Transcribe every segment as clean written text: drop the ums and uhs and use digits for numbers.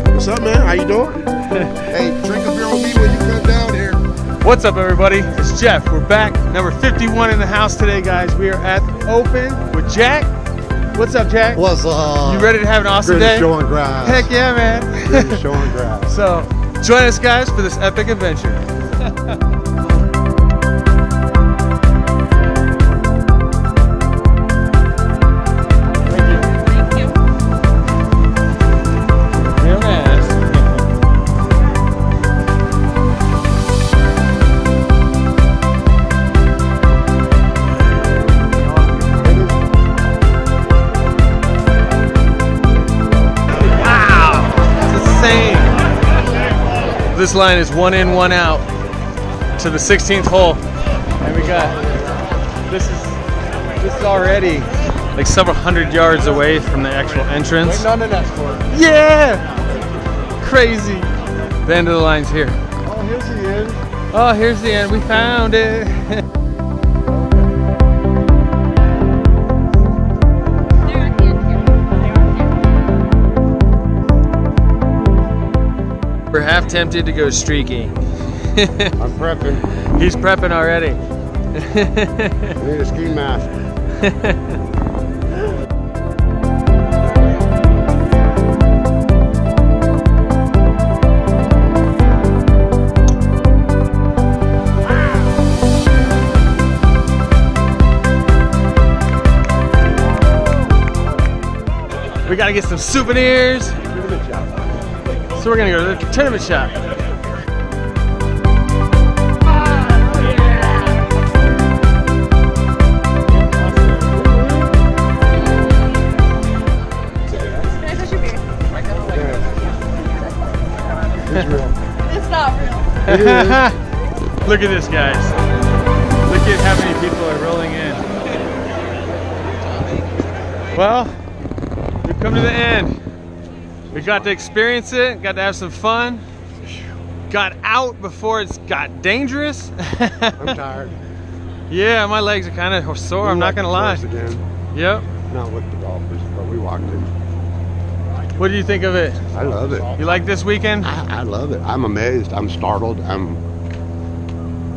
What's up, man? How you doing? Hey, drink a beer with me when you come down here. What's up, everybody? It's Jeff. We're back. Number 51 in the house today, guys. We are at the Open with Jack. What's up, Jack? What's up? You ready to have an awesome day? Show on grass. Heck yeah, man. Show on grass. So, join us, guys, for this epic adventure. This line is 1 in, 1 out to the 16th hole, and we got this is already like several hundred yards away from the actual entrance. Waiting on an escort. Yeah, crazy. The end of the line's here. Oh, here's the end. Oh, here's the end. We found it. We're half tempted to go streaking. I'm prepping. He's prepping already. I need a ski mask. We gotta get some souvenirs. So we're gonna go to the tournament shop. It's not real. Look at this, guys. Look at how many people are rolling in. Well, we've come to the end. We got to experience it, got to have some fun, got out before it got dangerous. I'm tired. Yeah, my legs are kind of sore, I'm not gonna lie. Again. Yep. Not with the golfers, but we walked in. What do you think of it? I love it. You like this weekend? I love it. I'm amazed. I'm startled. I'm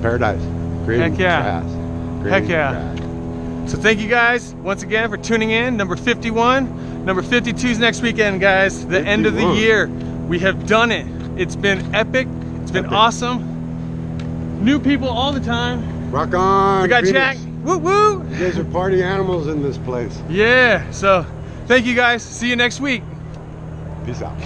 paradise. Green Heck yeah. grass. Green Heck yeah. grass. So thank you guys once again for tuning in. Number 51. Number 52 is next weekend, guys. The 51. End of the year. We have done it. It's been epic. It's been awesome. New people all the time. Rock on. We got Phoenix. Jack. Woo woo. You guys are party animals in this place. Yeah. So thank you guys. See you next week. Peace out.